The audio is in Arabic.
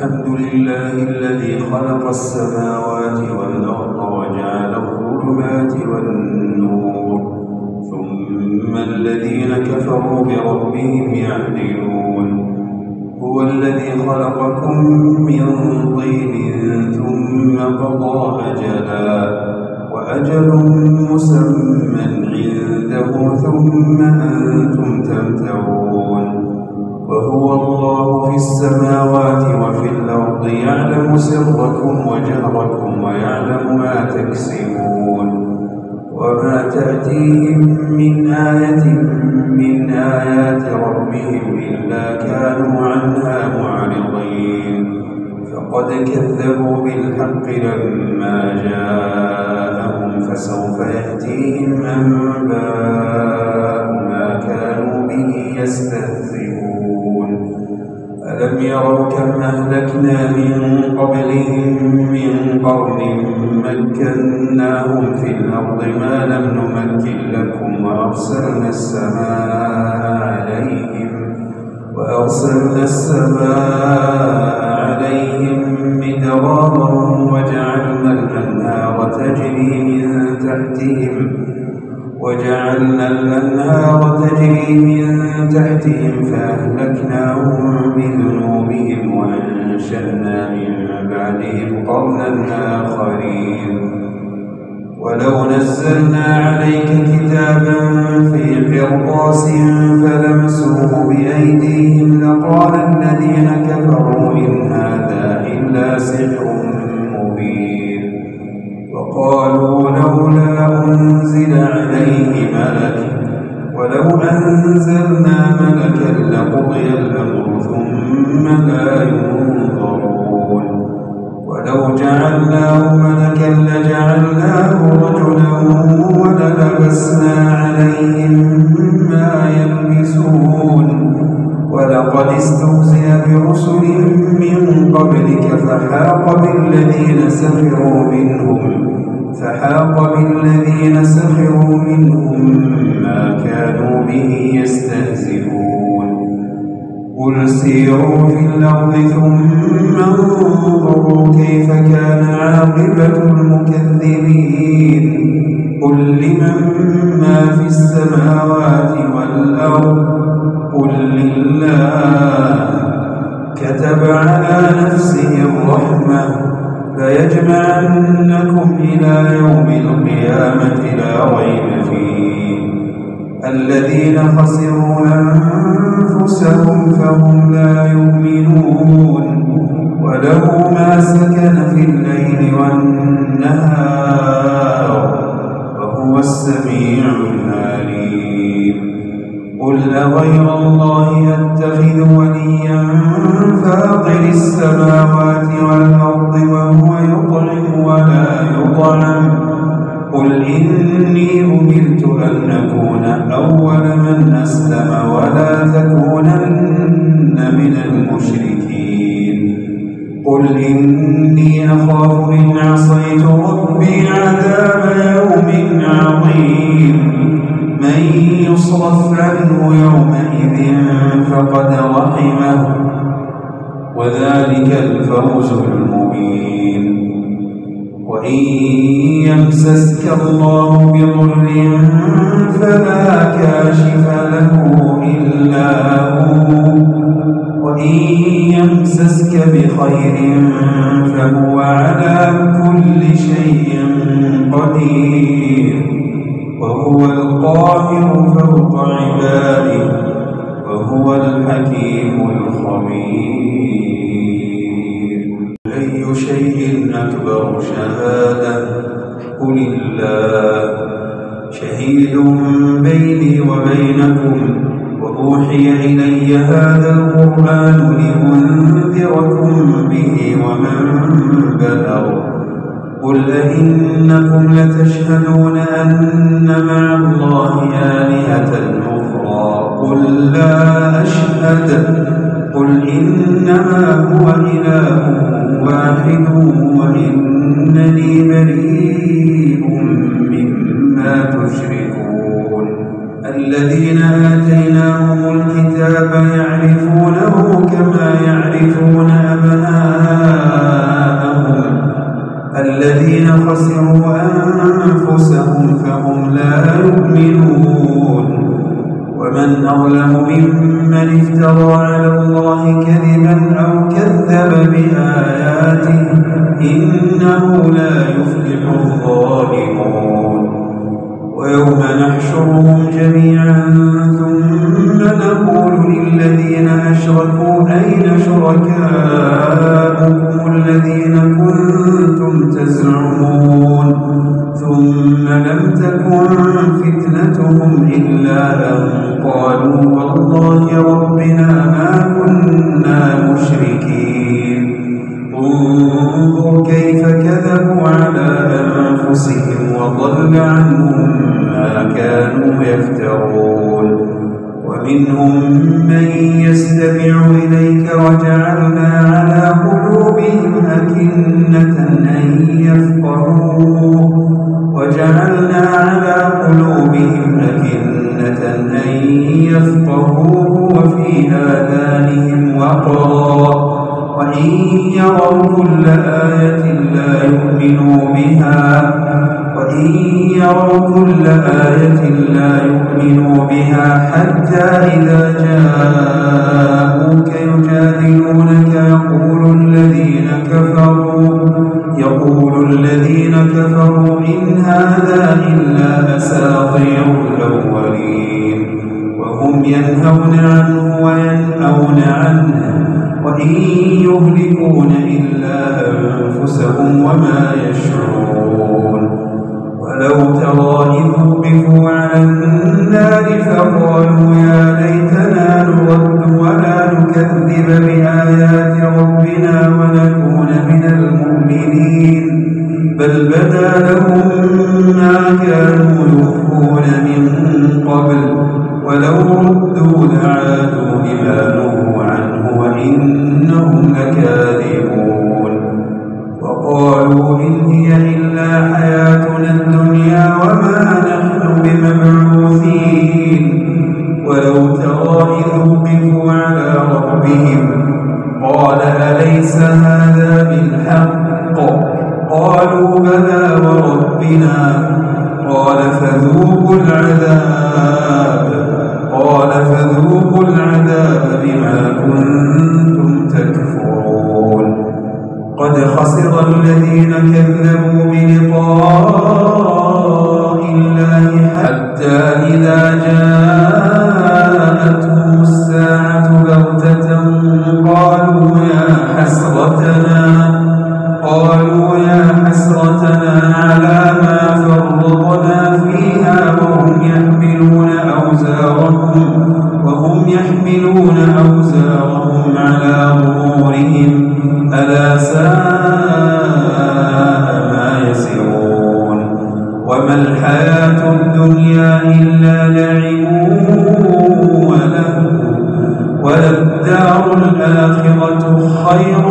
الحمد لله الذي خلق السماوات والأرض وجعل الظلمات والنور ثم الذين كفروا بربهم يعدلون هو الذي خلقكم من طين ثم قضى أجلا وأجل مسمى عنده ثم أنتم تمترون وهو الله في السماوات وفي الأرض يعلم سركم وجهركم ويعلم ما تكسبون وما تأتيهم من آية من آيات ربهم إلا كانوا عنها معرضين فقد كذبوا بالحق لما جاءهم فسوف يأتيهم أنباء ما كانوا به يستهزئون ألم يروا كم أهلكنا من قبلهم من قرن مكناهم في الأرض ما لم نمكن لكم وأرسلنا السماء عليهم مدرارا وجعلنا الأنهار تجري من تحتهم فأهلكناهم بذنوبهم وأنشأنا من بعدهم قرنا آخرين ولو نزلنا عليك كتابا في قرطاس فلمسوه بأيديهم لقال الذين كفروا إن هذا إلا سحر مبين وقالوا لولا أنزل عليه ملك ولو أنزلنا ملكا لقضي الأمر ثم لا ينظرون ولو جعلناه ملكا لجعلناه رجلا وللبسنا عليهم ما يلبسون ولقد استهزئ برسل من قبلك فحاق بالذين سخروا منهم ما كانوا به يستهزئون قل سيروا في الأرض ثم انظروا كيف كان عاقبة المكذبين قل لمن ما في السماوات والأرض قل لله كتب على نفسه الرحمة ليجمعنكم إلى يوم القيامة لا ريب فيه الذين خسروا أنفسهم فهم لا يؤمنون وله ما سكن في الليل والنهار وهو السميع العليم قل أغير الله أتخذ وليا فاطر السماوات والأرض وهو يطعم ولا يطعم قل إني أمرت أن أكون أول من أسلم ولا تكونن من المشركين قل إني أخاف إن عصيت ربي عذاب يوم عظيم من يصرف عنه يومئذ فقد رحمه وذلك الفوز المبين وإن يمسسك الله بضر فلا كاشف له إلا هو وإن يمسسك بخير فهو على كل شيء قدير وهو القاهر فوق عباده وهو الحكيم الخبير أي شيء أكبر شهادة قل الله شهيد بيني وبينكم وأوحي إلي هذا القرآن لأنذركم به ومن بلغ قل أئنكم لتشهدون أن مع الله آلهة أخرى قل لا أشهد قل إنما هو إله واحد وإنني بريء مما تشركون الذين آتيناهم الكتاب يعرفونه كما يعرفون أبناءهم الذين خسروا أنفسهم فهم لا يؤمنون. ومن أظلم ممن افترى على الله كذبا أو كذب بآياته إنه لا يفلح الظالمون. ويوم نحشرهم جميعا ثم نقول للذين أشركوا أين شركاؤكم الذين كنتم تزعمون ثم لم تكن فتنتهم إلا أن قالوا والله ربنا ما كنا مشركين. انظر كيف كذبوا على أنفسهم وضل عنهم ما كانوا يفترون. ومنهم من يستمع إليك وجعلنا على قلوبهم أكنة أن يفقهوه وفي آذانهم وقرا وإن يروا كل آية لا يؤمنوا بها حتى إذا جاءوك يجادلونك يقول الذين كفروا إن هذا إلا أساطير الأولين وهم ينهون عنه وينأون عنه وإن يهلكون إلا أنفسهم وما يشعرون. ولو ترى إذ وقفوا على النار فقالوا يا ليتنا نرد ولا نكذب بآيات ربنا ونكون من المؤمنين بل بدا لهم ما كانوا يخفون من قبل ولو ردوا لعادوا لما نهوا عنه وإنهم لكاذبون. وقالوا إن هي إلا حياتنا الدنيا وما نحن بمبعوثين. ولو ترى إذ وقفوا على ربهم قال أليس هذا بالحق قالوا بلى وربنا قال فذوقوا العذاب بما كنتم تكفرون. قد خسر الذين كذبوا بلقاء الله حتى إذا جاءتهم الساعة بغتة قالوا يا حسرتنا على ما فرطنا فيها وهم يحملون أوزارهم على ظهورهم ألا ساء ما يزرون. وما الحياة الدنيا إلا لعب وللدار الآخرة خير